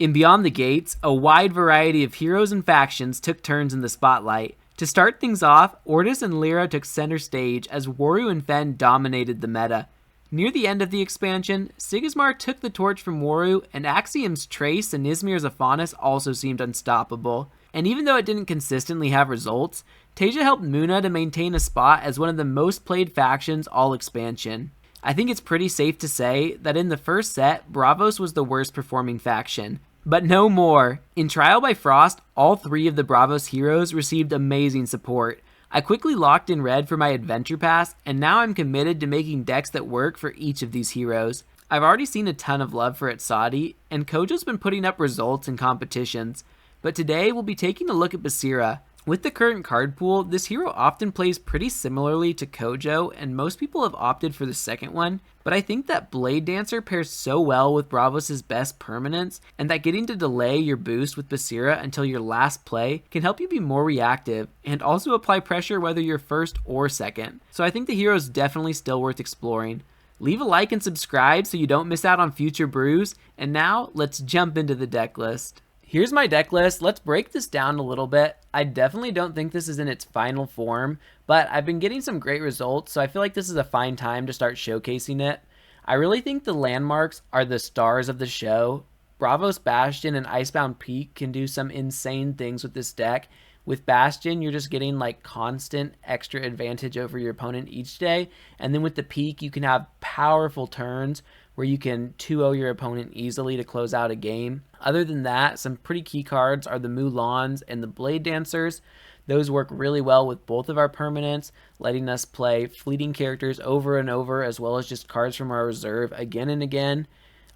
In Beyond the Gates, a wide variety of heroes and factions took turns in the spotlight. To start things off, Ortis and Lyra took center stage as Waru and Fen dominated the meta. Near the end of the expansion, Sigismar took the torch from Waru, and Axiom's Trace and Izmir's Afanas also seemed unstoppable. And even though it didn't consistently have results, Tasia helped Muna to maintain a spot as one of the most played factions all expansion. I think it's pretty safe to say that in the first set, Bravos was the worst performing faction. But no more. In Trial by Frost, all 3 of the Bravos heroes received amazing support. I quickly locked in red for my adventure pass, and now I'm committed to making decks that work for each of these heroes. I've already seen a ton of love for Itzadi, and Kojo's been putting up results in competitions. But today we'll be taking a look at Basira. With the current card pool, this hero often plays pretty similarly to Kojo, and most people have opted for the second one, but I think that Bladedancer pairs so well with Bravos' best permanents, and that getting to delay your boost with Basira until your last play can help you be more reactive, and also apply pressure whether you're first or second. So I think the hero is definitely still worth exploring. Leave a like and subscribe so you don't miss out on future brews, and now let's jump into the deck list. Here's my deck list. Let's break this down a little bit. I definitely don't think this is in its final form, but I've been getting some great results, so I feel like this is a fine time to start showcasing it. I really think the landmarks are the stars of the show. Bravos Bastion and Icebound Peak can do some insane things with this deck. With Bastion, you're just getting like constant extra advantage over your opponent each day, and then with the Peak, you can have powerful turns where you can 2-0 your opponent easily to close out a game. Other than that, some pretty key cards are the Mulans and the Bladedancers. Those work really well with both of our permanents, letting us play fleeting characters over and over, as well as just cards from our reserve again and again.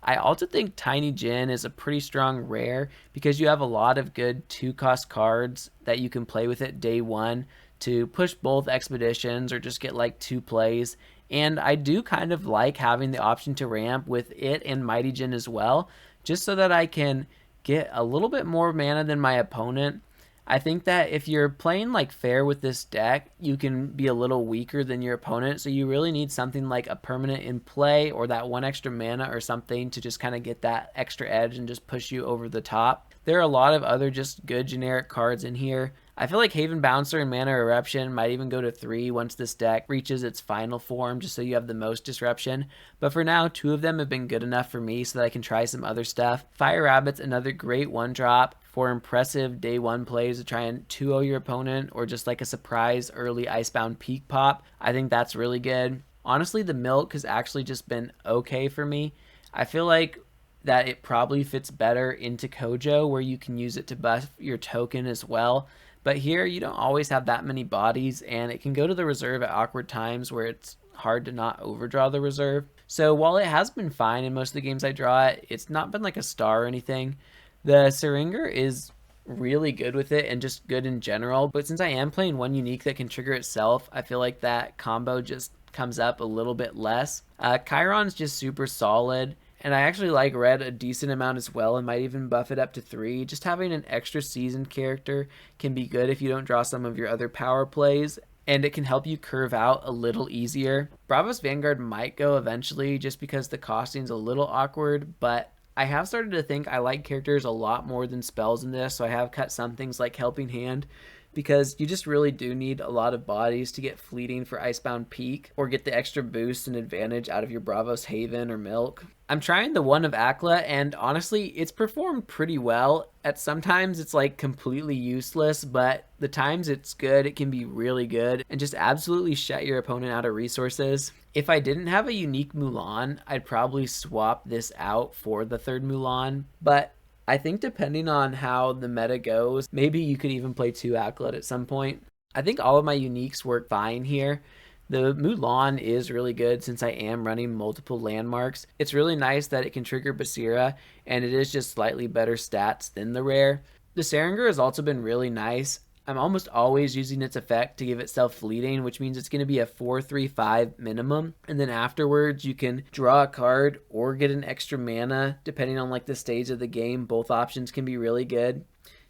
I also think Tiny Jin is a pretty strong rare because you have a lot of good 2-cost cards that you can play with it day one to push both expeditions or just get like 2 plays. And I do kind of like having the option to ramp with it and Mighty Jin as well, just so that I can get a little bit more mana than my opponent. I think that if you're playing like fair with this deck, you can be a little weaker than your opponent, so you really need something like a permanent in play or that 1 extra mana or something to just kind of get that extra edge and just push you over the top. There are a lot of other just good generic cards in here. I feel like Haven Bouncer and Mana Eruption might even go to 3 once this deck reaches its final form, just so you have the most disruption. But for now, 2 of them have been good enough for me so that I can try some other stuff. Fire Rabbit's another great 1-drop for impressive day 1 plays to try and 2-0 your opponent, or just like a surprise early Icebound Peak pop. I think that's really good. Honestly, the Milk has actually just been okay for me. I feel like that it probably fits better into Kojo, where you can use it to buff your token as well. But here, you don't always have that many bodies, and it can go to the reserve at awkward times where it's hard to not overdraw the reserve. So while it has been fine in most of the games I draw it, it's not been like a star or anything. The Syringer is really good with it and just good in general, but since I am playing one unique that can trigger itself, I feel like that combo just comes up a little bit less. Chiron's just super solid. And I actually like red a decent amount as well and might even buff it up to 3. Just having an extra seasoned character can be good if you don't draw some of your other power plays, and it can help you curve out a little easier. Bravos Vanguard might go eventually just because the costing's a little awkward, but I have started to think I like characters a lot more than spells in this, so I have cut some things like Helping Hand, because you just really do need a lot of bodies to get fleeting for Icebound Peak or get the extra boost and advantage out of your Bravos Haven or Milk. I'm trying the one of Akla, and honestly, it's performed pretty well. At sometimes it's like completely useless, but the times it's good, it can be really good and just absolutely shut your opponent out of resources. If I didn't have a unique Mulan, I'd probably swap this out for the third Mulan, but I think depending on how the meta goes, maybe you could even play 2 Akla at some point. I think all of my uniques work fine here. The Mulan is really good since I am running multiple landmarks. It's really nice that it can trigger Basira, and it is just slightly better stats than the rare. The Saringer has also been really nice. I'm almost always using its effect to give itself fleeting, which means it's going to be a 4-3-5 minimum. And then afterwards, you can draw a card or get an extra mana, depending on like the stage of the game. Both options can be really good.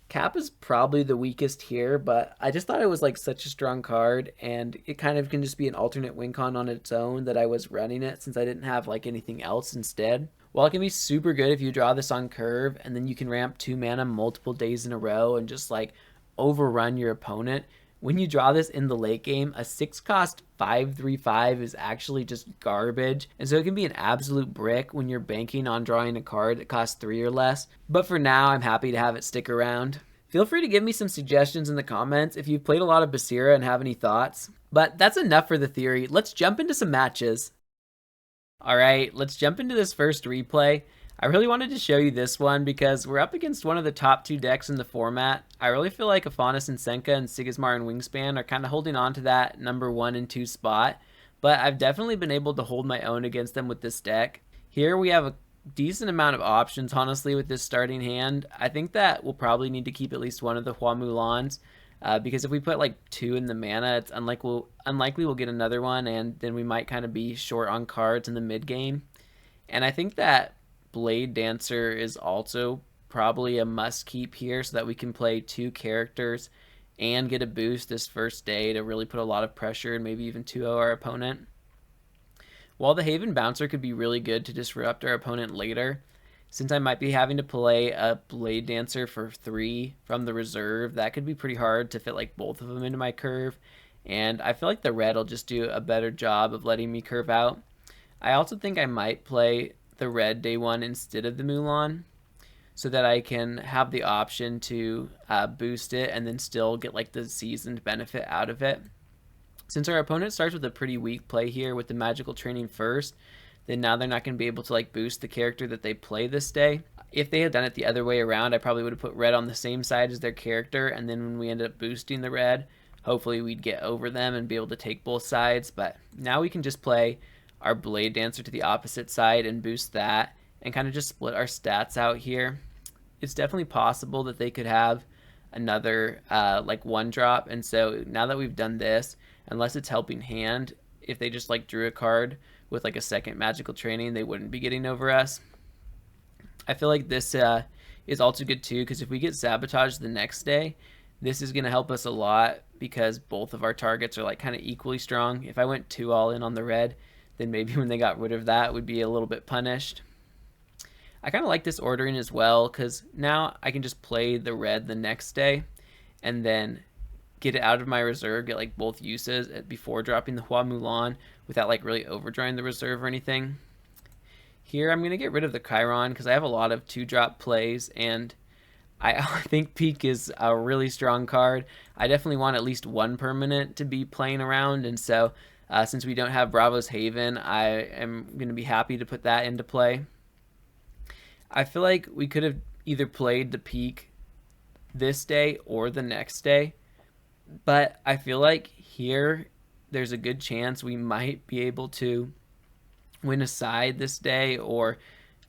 Cap is probably the weakest here, but I just thought it was like such a strong card, and it kind of can just be an alternate win con on its own that I was running it since I didn't have like anything else instead. While it can be super good if you draw this on curve and then you can ramp 2 mana multiple days in a row and just like overrun your opponent, when you draw this in the late game, a 6 cost 5/3/5 is actually just garbage. And so it can be an absolute brick when you're banking on drawing a card that costs 3 or less. But for now, I'm happy to have it stick around. Feel free to give me some suggestions in the comments if you've played a lot of Basira and have any thoughts. But that's enough for the theory. Let's jump into some matches. Alright, let's jump into this first replay. I really wanted to show you this one because we're up against one of the top 2 decks in the format. I really feel like Afanas and Senka and Sigismar and Wingspan are kind of holding on to that number 1 and 2 spot, but I've definitely been able to hold my own against them with this deck. Here we have a decent amount of options, honestly, with this starting hand. I think that we'll probably need to keep at least one of the Hua Mulans, because if we put like 2 in the mana, it's unlikely we'll get another one, and then we might kind of be short on cards in the mid game. And I think that Bladedancer is also probably a must keep here so that we can play 2 characters and get a boost this first day to really put a lot of pressure and maybe even 2-0 our opponent. While the Haven Bouncer could be really good to disrupt our opponent later, since I might be having to play a Bladedancer for 3 from the reserve, that could be pretty hard to fit like both of them into my curve, and I feel like the red will just do a better job of letting me curve out. I also think I might play the red day 1 instead of the Mulan, so that I can have the option to boost it and then still get like the seasoned benefit out of it. Since our opponent starts with a pretty weak play here with the magical training first, then now they're not going to be able to like boost the character that they play this day. If they had done it the other way around, I probably would have put red on the same side as their character, and then when we ended up boosting the red, hopefully we'd get over them and be able to take both sides. But now we can just play our Bladedancer to the opposite side and boost that and kind of just split our stats out here. It's definitely possible that they could have another like 1-drop, and so now that we've done this, unless it's helping hand, if they just like drew a card with like a second magical training, they wouldn't be getting over us. I feel like this is also good too, because if we get sabotaged the next day, this is going to help us a lot because both of our targets are like kind of equally strong. If I went 2 all in on the red, then maybe when they got rid of that, would be a little bit punished. I kind of like this ordering as well, because now I can just play the red the next day and then get it out of my reserve, get like both uses before dropping the Hua Mulan without like really overdrawing the reserve or anything. Here I'm going to get rid of the Chiron because I have a lot of 2-drop plays, and I think Peak is a really strong card. I definitely want at least 1 permanent to be playing around, and so since we don't have Bravo's Haven, I am going to be happy to put that into play. I feel like we could have either played the Peak this day or the next day, but I feel like here there's a good chance we might be able to win a side this day, or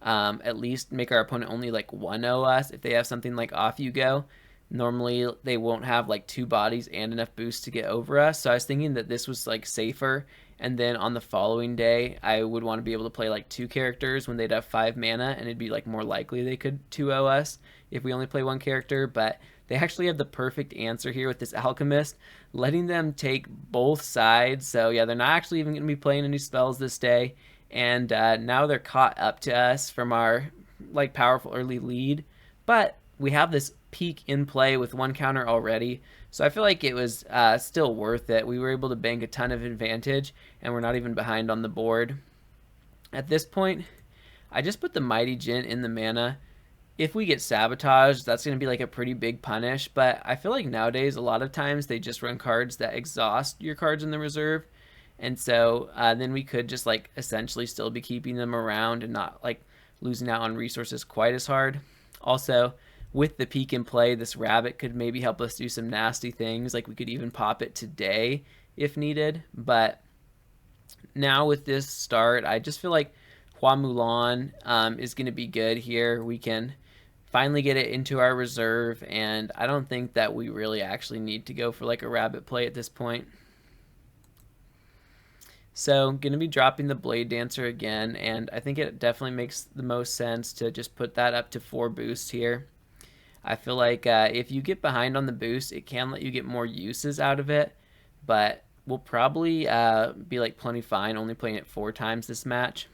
at least make our opponent only like 1-0 us if they have something like Off You Go. Normally they won't have like 2 bodies and enough boost to get over us, so I was thinking that this was like safer, and then on the following day I would want to be able to play like 2 characters when they'd have 5 mana, and it'd be like more likely they could 2-0 us if we only play 1 character. But they actually have the perfect answer here with this Alchemist, letting them take both sides. So yeah, they're not actually even going to be playing any spells this day, and now they're caught up to us from our like powerful early lead, but we have this Peak in play with 1 counter already, so I feel like it was still worth it. We were able to bank a ton of advantage, and we're not even behind on the board. At this point, I just put the Mighty Djinn in the mana. If we get sabotaged, that's going to be like a pretty big punish, but I feel like nowadays a lot of times they just run cards that exhaust your cards in the reserve, and so then we could just like essentially still be keeping them around and not like losing out on resources quite as hard. Also, with the Peak in play, this rabbit could maybe help us do some nasty things, like we could even pop it today if needed. But now with this start, I just feel like Hua Mulan is going to be good here. We can finally get it into our reserve, and I don't think that we really actually need to go for like a rabbit play at this point. So I'm going to be dropping the Bladedancer again, and I think it definitely makes the most sense to just put that up to 4 boosts here. I feel like if you get behind on the boost, it can let you get more uses out of it, but we'll probably be like plenty fine only playing it 4 times this match.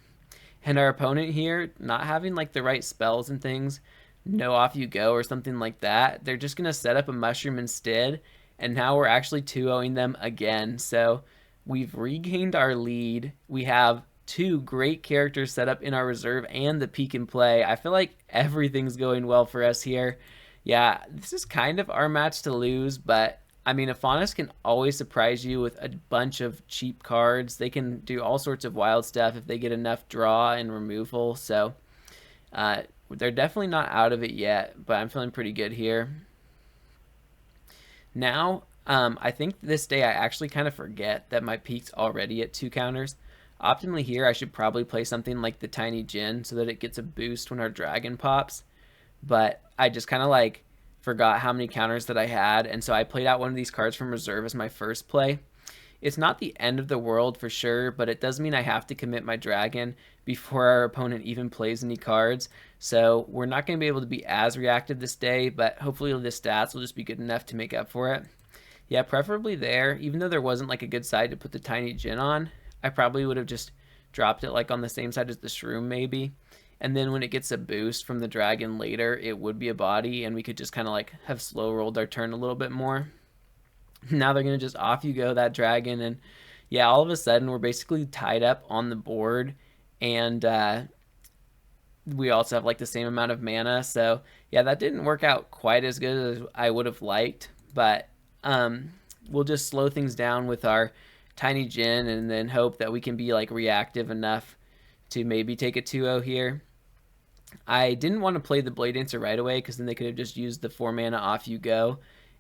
And our opponent here, not having like the right spells and things, no off you go or something like that, they're just going to set up a mushroom instead. And now we're actually 2-0ing them again. So we've regained our lead. We have two great characters set up in our reserve and the peek and play. I feel like everything's going well for us here. Yeah, this is kind of our match to lose, but I mean, Afanas can always surprise you with a bunch of cheap cards. They can do all sorts of wild stuff if they get enough draw and removal. So they're definitely not out of it yet, but I'm feeling pretty good here. Now, I think this day I actually kind of forget that my peak's already at 2 counters. Optimally here, I should probably play something like the Tiny Djinn so that it gets a boost when our dragon pops. But I just kind of like forgot how many counters that I had, and so I played out one of these cards from reserve as my first play. It's not the end of the world for sure, but it does mean I have to commit my dragon before our opponent even plays any cards. So we're not going to be able to be as reactive this day, but hopefully the stats will just be good enough to make up for it. Yeah, preferably there. Even though there wasn't like a good side to put the Tiny Djinn on, I probably would have just dropped it like on the same side as the Shroom maybe. And then when it gets a boost from the dragon later, it would be a body, and we could just kind of like have slow rolled our turn a little bit more. Now they're going to just off you go that dragon, and yeah, all of a sudden we're basically tied up on the board, and we also have like the same amount of mana. So yeah, that didn't work out quite as good as I would have liked, but we'll just slow things down with our Tiny Djinn and then hope that we can be like reactive enough to maybe take a 2-0 here. I didn't want to play the Bladedancer right away because then they could have just used the 4 mana off you go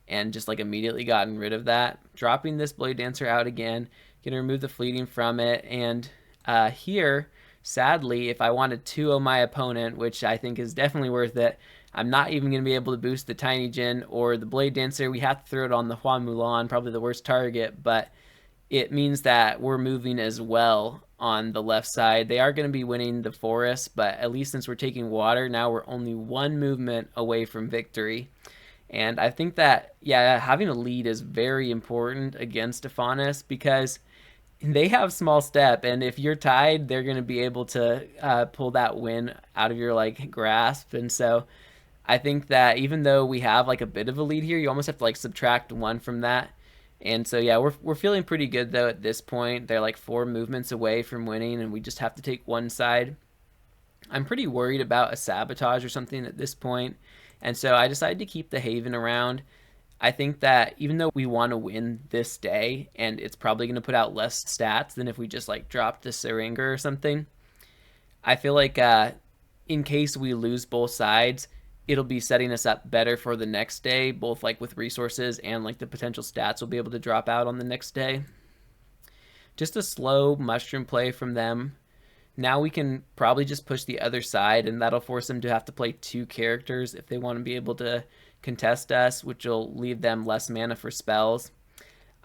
and just like immediately gotten rid of that. Dropping this Bladedancer out again, gonna remove the fleeting from it, and here, sadly, if I wanted 2-0 my opponent, which I think is definitely worth it, I'm not even going to be able to boost the Tiny Djinn or the Bladedancer. We have to throw it on the Hua Mulan, probably the worst target, but it means that we're moving as well on the left side. They are going to be winning the forest, but at least since we're taking water, now we're only 1 movement away from victory. And I think that, yeah, having a lead is very important against Afanas because they have small step, and if you're tied, they're going to be able to pull that win out of your like grasp. And so I think that even though we have like a bit of a lead here, you almost have to like subtract 1 from that. And so yeah, we're feeling pretty good though at this point. They're like 4 movements away from winning, and we just have to take one side. I'm pretty worried about a sabotage or something at this point, and so I decided to keep the Haven around. I think that even though we want to win this day, and it's probably going to put out less stats than if we just like dropped the Syringa or something, I feel like in case we lose both sides, it'll be setting us up better for the next day, both like with resources and like the potential stats we'll be able to drop out on the next day. Just a slow mushroom play from them. Now we can probably just push the other side, and that'll force them to have to play 2 characters if they want to be able to contest us, which will leave them less mana for spells.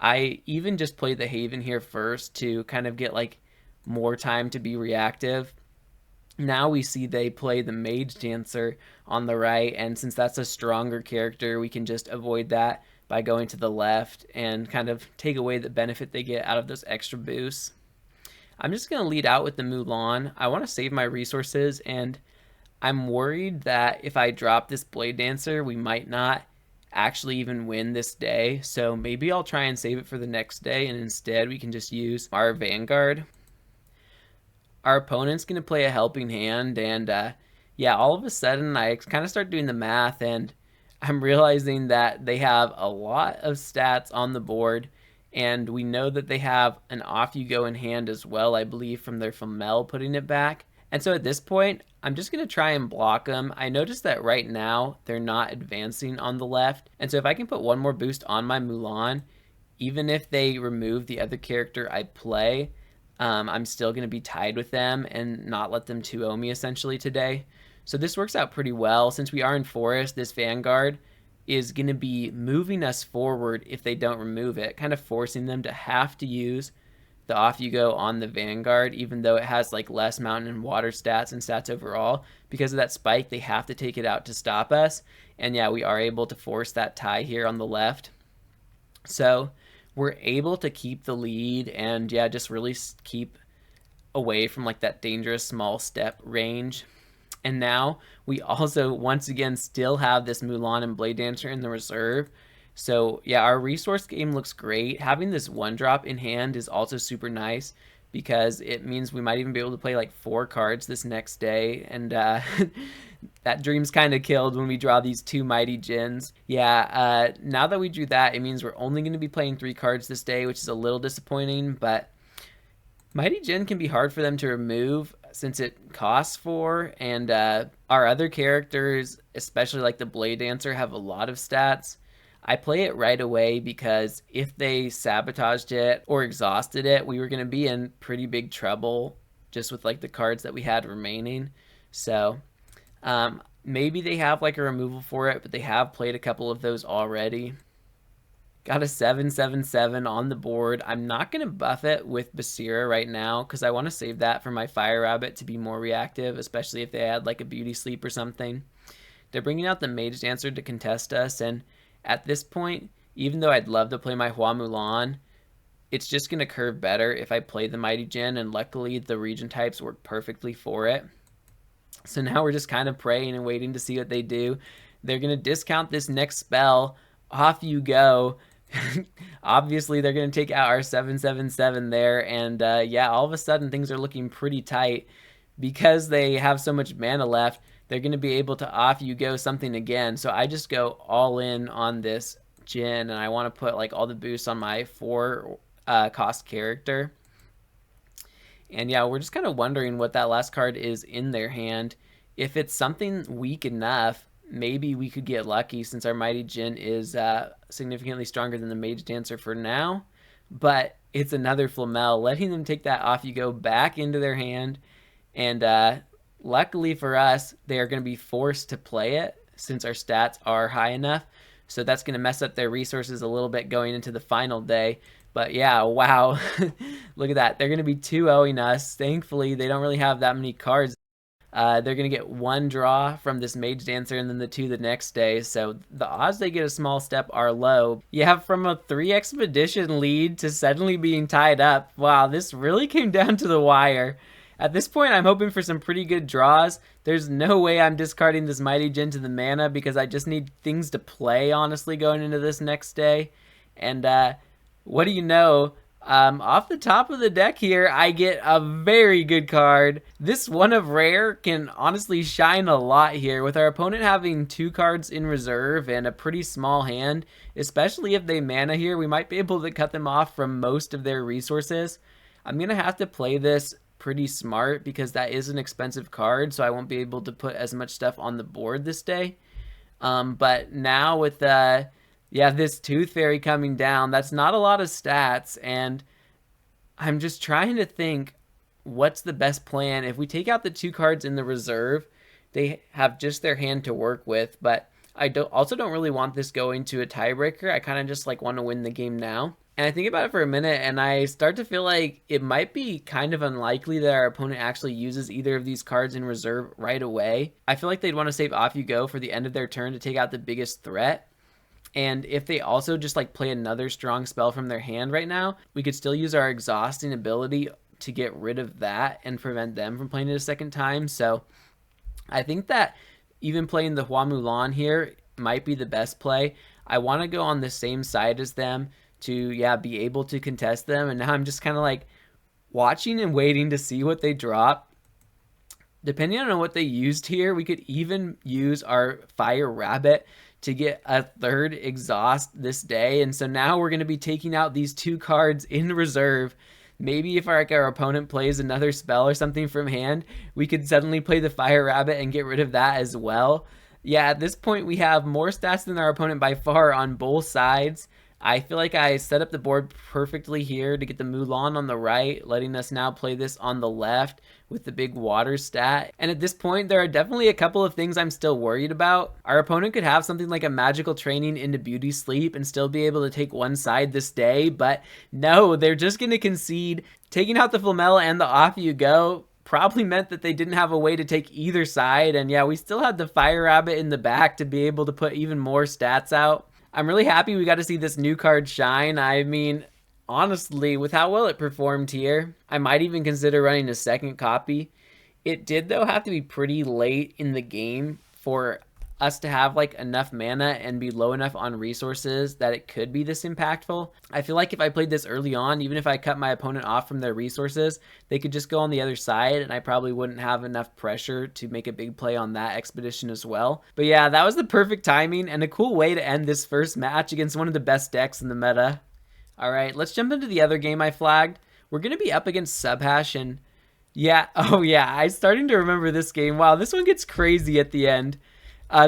I even just played the Haven here first to kind of get like more time to be reactive. Now we see they play the Mage Dancer on the right, and since that's a stronger character, we can just avoid that by going to the left and kind of take away the benefit they get out of those extra boosts. I'm just going to lead out with the Mulan. I want to save my resources, and I'm worried that if I drop this Bladedancer, we might not actually even win this day. So maybe I'll try and save it for the next day, and instead we can just use our Vanguard. Our opponent's going to play a helping hand, and yeah, all of a sudden I kind of start doing the math, and I'm realizing that they have a lot of stats on the board, and we know that they have an off you go in hand as well, I believe, from their Flamel putting it back. And so at this point, I'm just going to try and block them. I noticed that right now they're not advancing on the left, and so if I can put 1 more boost on my Mulan, even if they remove the other character I play, I'm still going to be tied with them and not let them 2-0 me essentially today. So this works out pretty well. Since we are in forest, this Vanguard is going to be moving us forward if they don't remove it, kind of forcing them to have to use the off you go on the Vanguard, even though it has like less mountain and water stats and stats overall. Because of that spike, they have to take it out to stop us. And yeah, we are able to force that tie here on the left. So we're able to keep the lead and yeah, just really keep away from like that dangerous small step range. And now we also once again still have this Mulan and Bladedancer in the reserve. So yeah, our resource game looks great. Having this 1-drop in hand is also super nice because it means we might even be able to play like 4 cards this next day. And that dream's kind of killed when we draw these 2 Mighty Djinns. Yeah, now that we drew that, it means we're only going to be playing 3 cards this day, which is a little disappointing, but Mighty Djinn can be hard for them to remove since it costs 4, and our other characters, especially like the Bladedancer, have a lot of stats. I play it right away because if they sabotaged it or exhausted it, we were going to be in pretty big trouble just with like the cards that we had remaining. So maybe they have like a removal for it, but they have played a couple of those already. Got a 7/7/7 on the board. I'm not going to buff it with Basira right now because I want to save that for my Fire Rabbit to be more reactive, especially if they had like a Beauty Sleep or something. They're bringing out the Mage Dancer to contest us, and at this point, even though I'd love to play my Hua Mulan, it's just going to curve better if I play the Mighty Djinn, and luckily the region types work perfectly for it. So now we're just kind of praying and waiting to see what they do. They're going to discount this next spell. Off you go. Obviously, they're going to take out our 7/7/7 there, and yeah, all of a sudden things are looking pretty tight. Because they have so much mana left, they're going to be able to off you go something again. So I just go all in on this Djinn, and I want to put like all the boosts on my 4 cost character. And yeah, we're just kind of wondering what that last card is in their hand. If it's something weak enough, maybe we could get lucky since our Mighty Djinn is significantly stronger than the Mage Dancer for now. But it's another Flamel, letting them take that off you go back into their hand. And luckily for us, they are going to be forced to play it since our stats are high enough. So that's going to mess up their resources a little bit going into the final day. But yeah, wow. Look at that. They're going to be 2-0ing us. Thankfully, they don't really have that many cards. They're going to get 1 draw from this Mage Dancer and then the 2 the next day. So the odds they get a small step are low. Yeah, from a 3 expedition lead to suddenly being tied up. Wow, this really came down to the wire. At this point, I'm hoping for some pretty good draws. There's no way I'm discarding this Mighty Djinn to the mana because I just need things to play, honestly, going into this next day. And what do you know? Off the top of the deck here, I get a very good card. This one of rare can honestly shine a lot here with our opponent having 2 cards in reserve and a pretty small hand. Especially if they mana here, we might be able to cut them off from most of their resources. I'm going to have to play this pretty smart because that is an expensive card, so I won't be able to put as much stuff on the board this day. But now with this Tooth Fairy coming down, that's not a lot of stats, and I'm just trying to think what's the best plan. If we take out the 2 cards in the reserve, they have just their hand to work with, but I also don't really want this going to a tiebreaker. I kind of just like want to win the game now. And I think about it for a minute, and I start to feel like it might be kind of unlikely that our opponent actually uses either of these cards in reserve right away. I feel like they'd want to save Off You Go for the end of their turn to take out the biggest threat. And if they also just like play another strong spell from their hand right now, we could still use our exhausting ability to get rid of that and prevent them from playing it a second time. So I think that even playing the Hua Mulan here might be the best play. I want to go on the same side as them to be able to contest them, and now I'm just kind of like watching and waiting to see what they drop. Depending on what they used here, we could even use our Fire Rabbit to get a 3rd exhaust this day, and so now we're going to be taking out these 2 cards in reserve. Maybe if our opponent plays another spell or something from hand, we could suddenly play the Fire Rabbit and get rid of that as well. Yeah, at this point we have more stats than our opponent by far on both sides. I feel like I set up the board perfectly here to get the Mulan on the right, letting us now play this on the left with the big water stat. And at this point, there are definitely a couple of things I'm still worried about. Our opponent could have something like a magical training into Beauty Sleep and still be able to take one side this day, but no, they're just going to concede. Taking out the Flamel and the Off You Go probably meant that they didn't have a way to take either side, and yeah, we still had the Fire Rabbit in the back to be able to put even more stats out. I'm really happy we got to see this new card shine. I mean, Honestly, with how well it performed here, I might even consider running a second copy. It did, though, have to be pretty late in the game for us to have like enough mana and be low enough on resources that it could be this impactful. I feel like if I played this early on, even if I cut my opponent off from their resources, they could just go on the other side and I probably wouldn't have enough pressure to make a big play on that expedition as well. But yeah, that was the perfect timing and a cool way to end this first match against one of the best decks in the meta. All right, let's jump into the other game I flagged. We're going to be up against Subhash, and yeah, oh yeah, I'm starting to remember this game. Wow, this one gets crazy at the end.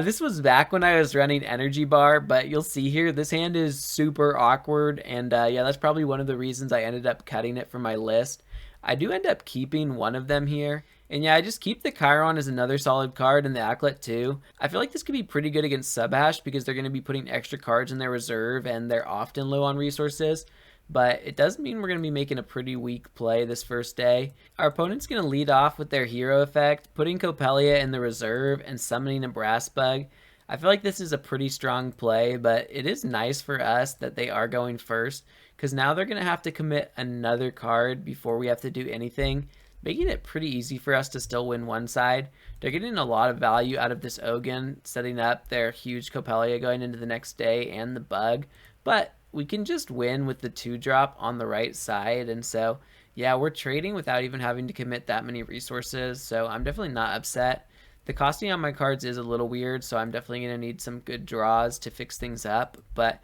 This was back when I was running Energy Bar, but you'll see here, this hand is super awkward, and yeah, that's probably one of the reasons I ended up cutting it from my list. I do end up keeping one of them here, and yeah, I just keep the Chiron as another solid card and the Acklet too. I feel like this could be pretty good against Subhash because they're going to be putting extra cards in their reserve, and they're often low on resources. But it does mean we're going to be making a pretty weak play this first day. Our opponent's going to lead off with their hero effect, putting Copelia in the reserve and summoning a Brass Bug. I feel like this is a pretty strong play, but it is nice for us that they are going first, because now they're going to have to commit another card before we have to do anything, making it pretty easy for us to still win one side. They're getting a lot of value out of this Ogun, setting up their huge Copelia going into the next day and the bug, but we can just win with the 2-drop on the right side, and so yeah, we're trading without even having to commit that many resources, so I'm definitely not upset. The costing on my cards is a little weird, so I'm definitely going to need some good draws to fix things up, but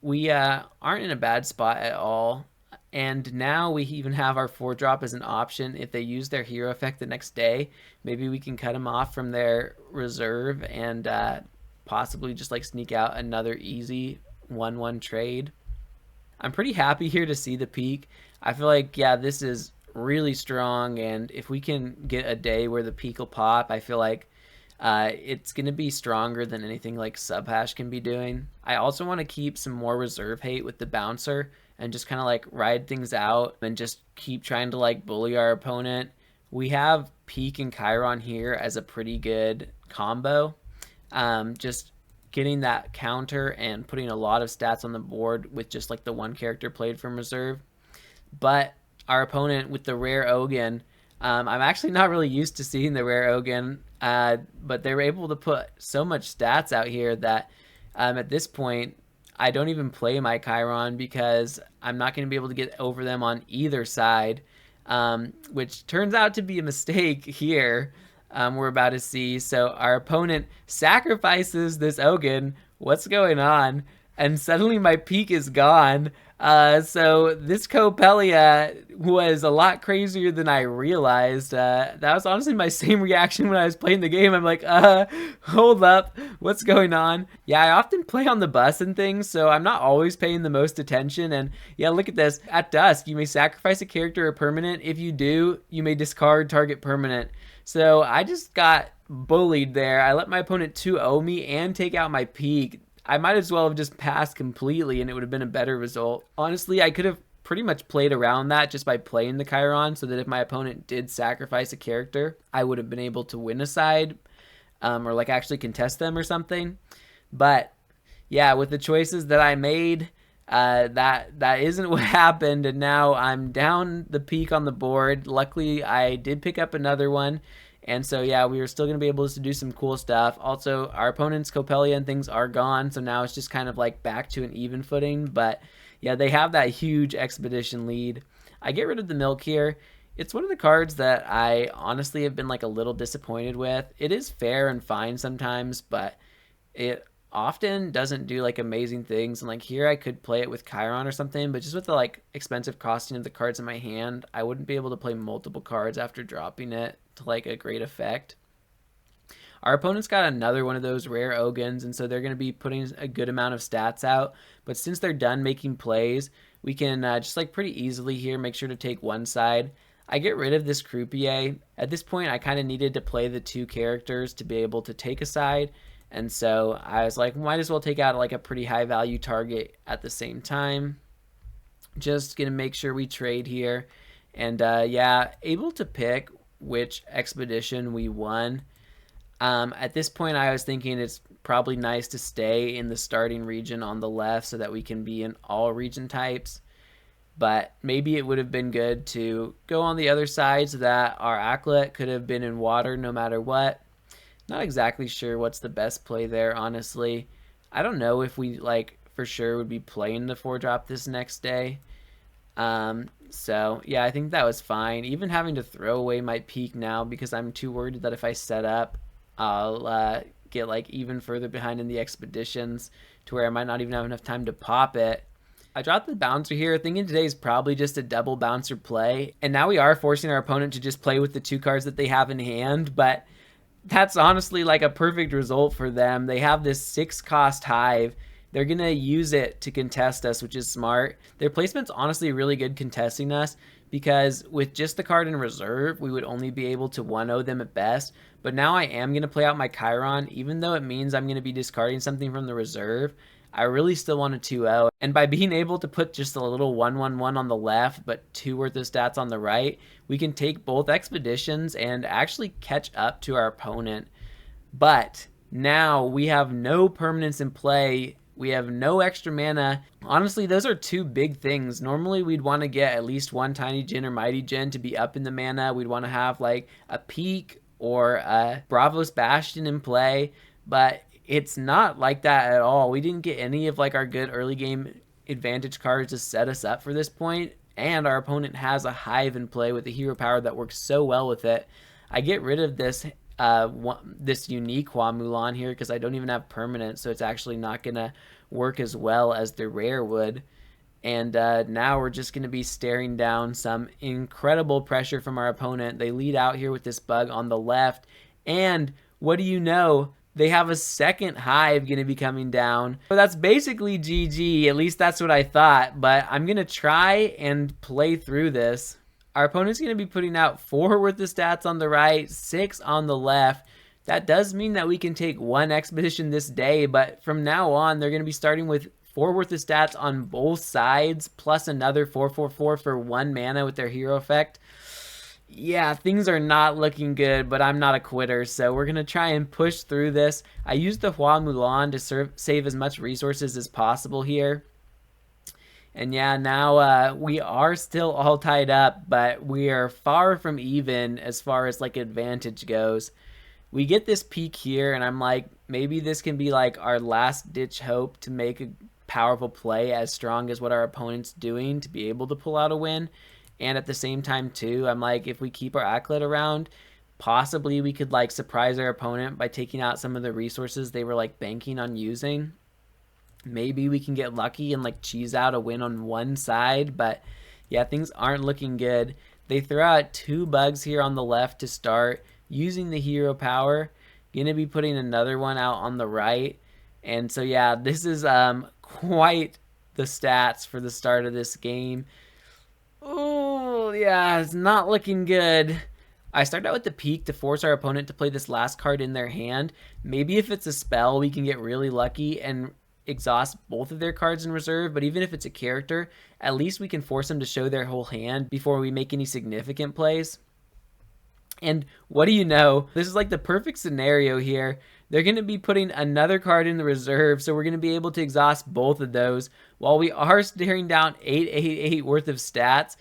we aren't in a bad spot at all. And now we even have our 4-drop as an option. If they use their hero effect the next day, maybe we can cut them off from their reserve and possibly just like sneak out another easy 1-1 trade. I'm pretty happy here to see the peak. I feel like, yeah, this is really strong, and if we can get a day where the peak will pop, I feel like it's going to be stronger than anything like Subhash can be doing. I also want to keep some more reserve hate with the Bouncer and just kind of like ride things out and just keep trying to like bully our opponent. We have Peak and Chiron here as a pretty good combo. Just getting that counter and putting a lot of stats on the board with just like the one character played from reserve. But our opponent with the rare Ogun, I'm actually not really used to seeing the rare Ogun, but they were able to put so much stats out here that at this point I don't even play my Chiron because I'm not going to be able to get over them on either side, which turns out to be a mistake here. We're about to see. So our opponent sacrifices this Ogun. What's going on? And suddenly my peak is gone. So this Copelia was a lot crazier than I realized. That was honestly my same reaction when I was playing the game. I'm like, hold up, what's going on? Yeah, I often play on the bus and things, so I'm not always paying the most attention. And yeah, look at this. At dusk, you may sacrifice a character or permanent. If you do, you may discard target permanent. So I just got bullied there. I let my opponent 2-0 me and take out my peak. I might as well have just passed completely and it would have been a better result. Honestly, I could have pretty much played around that just by playing the Chiron so that if my opponent did sacrifice a character, I would have been able to win a side or like actually contest them or something. But yeah, with the choices that I made, that isn't what happened, and now I'm down the peak on the board. Luckily, I did pick up another one, and so yeah, we were still going to be able to do some cool stuff. Also, our opponent's Copelia and things are gone, so now it's just kind of like back to an even footing, but yeah, they have that huge expedition lead. I get rid of the Milk here. It's one of the cards that I honestly have been like a little disappointed with. It is fair and fine sometimes, but it often doesn't do like amazing things, and like here I could play it with Chiron or something, but just with the like expensive costing of the cards in my hand, I wouldn't be able to play multiple cards after dropping it to like a great effect. Our opponent's got another one of those rare Oguns, and so they're going to be putting a good amount of stats out, but since they're done making plays, we can just like pretty easily here make sure to take one side. I get rid of this Croupier. At this point I kind of needed to play the two characters to be able to take a side, and so I was like, might as well take out like a pretty high value target at the same time. Just gonna make sure we trade here. And yeah, able to pick which expedition we won. At this point I was thinking it's probably nice to stay in the starting region on the left so that we can be in all region types. but maybe it would have been good to go on the other side so that our Acklet could have been in water no matter what. Not exactly sure what's the best play there, honestly. I don't know if we, like, for sure would be playing the 4-drop this next day. So, yeah, I think that was fine. Even having to throw away my peak now because I'm too worried that if I set up, I'll get, like, even further behind in the expeditions to where I might not even have enough time to pop it. I dropped the bouncer here, thinking today is probably just a double bouncer play. And now we are forcing our opponent to just play with the 2 cards that they have in hand, but that's honestly like a perfect result for them. They have this 6-cost hive. They're going to use it to contest us, which is smart. Their placement's honestly really good contesting us because with just the card in reserve, we would only be able to 1-0 them at best. But now I am going to play out my Chiron, even though it means I'm going to be discarding something from the reserve. I really still want a 2-0, and by being able to put just a little 1-1-1 on the left, but 2 worth of stats on the right, we can take both expeditions and actually catch up to our opponent. But now we have no permanence in play. We have no extra mana. Honestly, those are 2 big things. Normally, we'd want to get at least 1 Tiny Djinn or Mighty Djinn to be up in the mana. We'd want to have like a Peak or a Bravos Bastion in play, but it's not like that at all. We didn't get any of like our good early game advantage cards to set us up for this point, and our opponent has a hive in play with a hero power that works so well with it. I get rid of this this unique Hua Mulan here because I don't even have permanent, so it's actually not gonna work as well as the rare would. And now we're just going to be staring down some incredible pressure from our opponent. They lead out here with this bug on the left, and what do you know? They have a second hive going to be coming down. So that's basically GG. At least that's what I thought. But I'm going to try and play through this. Our opponent's going to be putting out 4 worth of stats on the right, 6 on the left. That does mean that we can take 1 expedition this day. But from now on, they're going to be starting with 4 worth of stats on both sides, plus another 4/4/4 for 1 mana with their hero effect. Yeah, things are not looking good, but I'm not a quitter, so we're going to try and push through this. I used the Hua Mulan to save as much resources as possible here. And yeah, now we are still all tied up, but we are far from even as far as like advantage goes. We get this peak here, and I'm like, maybe this can be like our last ditch hope to make a powerful play as strong as what our opponent's doing to be able to pull out a win. And at the same time too, I'm like, if we keep our Acklet around, possibly we could like surprise our opponent by taking out some of the resources they were like banking on using. Maybe we can get lucky and like cheese out a win on one side, but yeah, things aren't looking good. They throw out 2 bugs here on the left to start using the hero power. Gonna be putting another one out on the right. And so yeah, this is quite the stats for the start of this game. Oh, yeah, it's not looking good. I start out with the peak to force our opponent to play this last card in their hand. Maybe if it's a spell, we can get really lucky and exhaust both of their cards in reserve. But even if it's a character, at least we can force them to show their whole hand before we make any significant plays. And what do you know? This is like the perfect scenario here. They're going to be putting another card in the reserve, so we're going to be able to exhaust both of those. While we are staring down 888 worth of stats,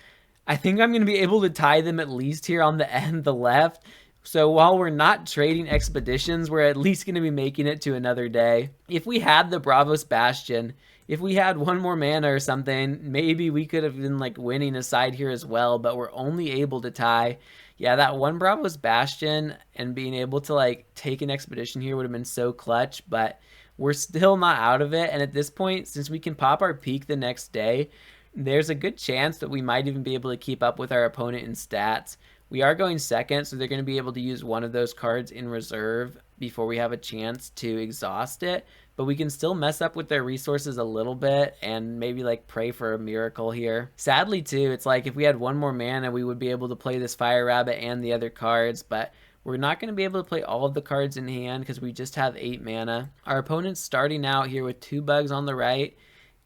I think I'm going to be able to tie them at least here on the end, the left. So while we're not trading expeditions, we're at least going to be making it to another day. If we had the Bravos Bastion, if we had 1 more mana or something, maybe we could have been like winning a side here as well, but we're only able to tie. Yeah, that 1 Bravos Bastion and being able to like take an expedition here would have been so clutch, but we're still not out of it. And at this point, since we can pop our peak the next day, there's a good chance that we might even be able to keep up with our opponent in stats. We are going second, so they're going to be able to use one of those cards in reserve before we have a chance to exhaust it. But we can still mess up with their resources a little bit and maybe like pray for a miracle here. Sadly too, it's like if we had 1 more mana, we would be able to play this Fire Rabbit and the other cards, but we're not going to be able to play all of the cards in hand because we just have 8 mana. Our opponent's starting out here with 2 bugs on the right,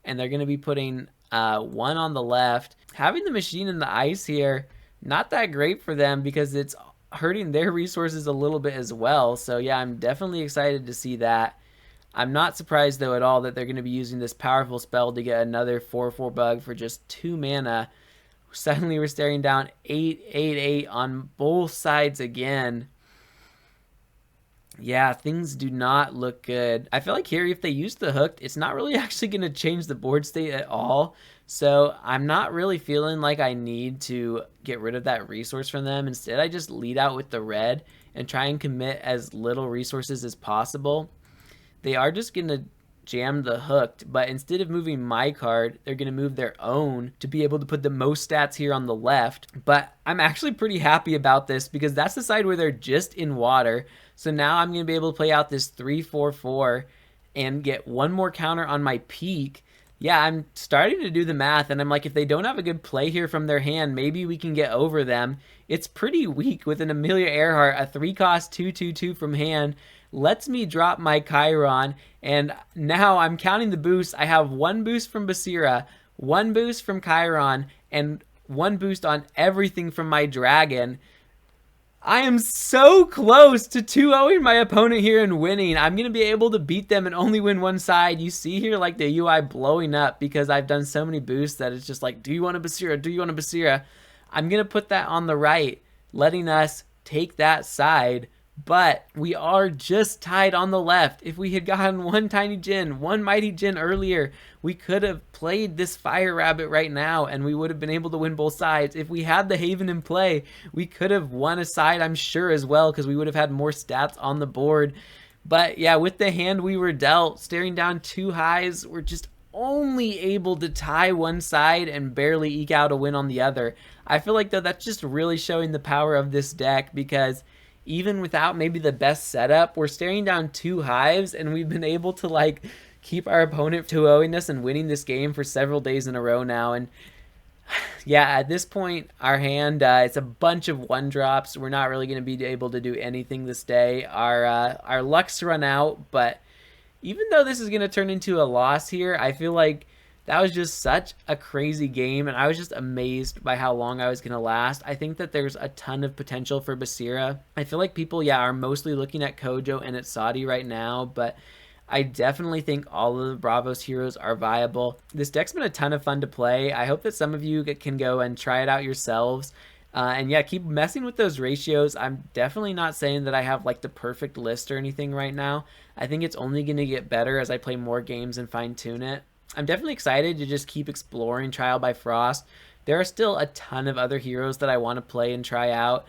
and they're going to be putting 1 on the left. Having the machine in the ice here, not that great for them because it's hurting their resources a little bit as well. So yeah, I'm definitely excited to see that. I'm not surprised, though, at all that they're going to be using this powerful spell to get another 4/4 bug for just 2 mana. Suddenly we're staring down 8/8/8 on both sides again. Yeah, things do not look good. I feel like here, if they use the hook, it's not really actually going to change the board state at all. So I'm not really feeling like I need to get rid of that resource from them. Instead, I just lead out with the red and try and commit as little resources as possible. They are just going to jam the hooked, but instead of moving my card, they're going to move their own to be able to put the most stats here on the left. But I'm actually pretty happy about this because that's the side where they're just in water. So now I'm going to be able to play out this 3/4/4 and get one more counter on my peak. Yeah, I'm starting to do the math, and I'm like, if they don't have a good play here from their hand, maybe we can get over them. It's pretty weak with an Amelia Earhart, a 3-cost 2/2/2 from hand, lets me drop my Chiron, and now I'm counting the boosts. I have 1 boost from Basira, 1 boost from Chiron, and 1 boost on everything from my dragon. I am so close to 2-0ing my opponent here and winning. I'm going to be able to beat them and only win one side. You see here like the UI blowing up because I've done so many boosts that it's just like, do you want a Basira? Do you want a Basira? I'm going to put that on the right, letting us take that side. But we are just tied on the left. If we had gotten 1 Tiny Djinn, 1 Mighty Djinn earlier, we could have played this Fire Rabbit right now and we would have been able to win both sides. If we had the Haven in play, we could have won a side, I'm sure, as well, because we would have had more stats on the board. But yeah, with the hand we were dealt, staring down 2 highs, we're just only able to tie one side and barely eke out a win on the other. I feel like, though, that's just really showing the power of this deck because even without maybe the best setup, we're staring down 2 hives and we've been able to like keep our opponent 2-0ing us and winning this game for several days in a row now. And yeah, at this point, our hand, it's a bunch of 1-drops. We're not really going to be able to do anything this day. Our luck's run out, but even though this is going to turn into a loss here, I feel like that was just such a crazy game, and I was just amazed by how long I was going to last. I think that there's a ton of potential for Basira. I feel like people, are mostly looking at Kojo and at Saudi right now, but I definitely think all of the Bravos heroes are viable. This deck's been a ton of fun to play. I hope that some of you can go and try it out yourselves. And yeah, keep messing with those ratios. I'm definitely not saying that I have like the perfect list or anything right now. I think it's only going to get better as I play more games and fine tune it. I'm definitely excited to just keep exploring Trial by Frost. There are still a ton of other heroes that I want to play and try out.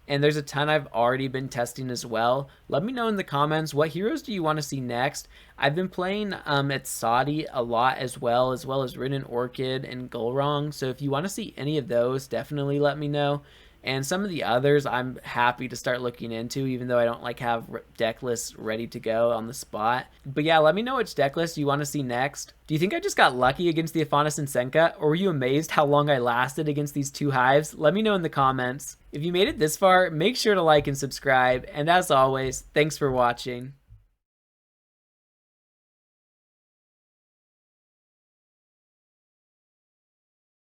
And there's a ton I've already been testing as well. Let me know in the comments, what heroes do you want to see next? I've been playing at Saudi a lot as well as Ridden Orchid and Gulrong. So if you want to see any of those, definitely let me know. And some of the others I'm happy to start looking into, even though I don't like have deck lists ready to go on the spot. But yeah, let me know which deck list you want to see next. Do you think I just got lucky against the Afanas and Senka, or were you amazed how long I lasted against these 2 hives? Let me know in the comments. If you made it this far, make sure to like and subscribe, and as always, thanks for watching.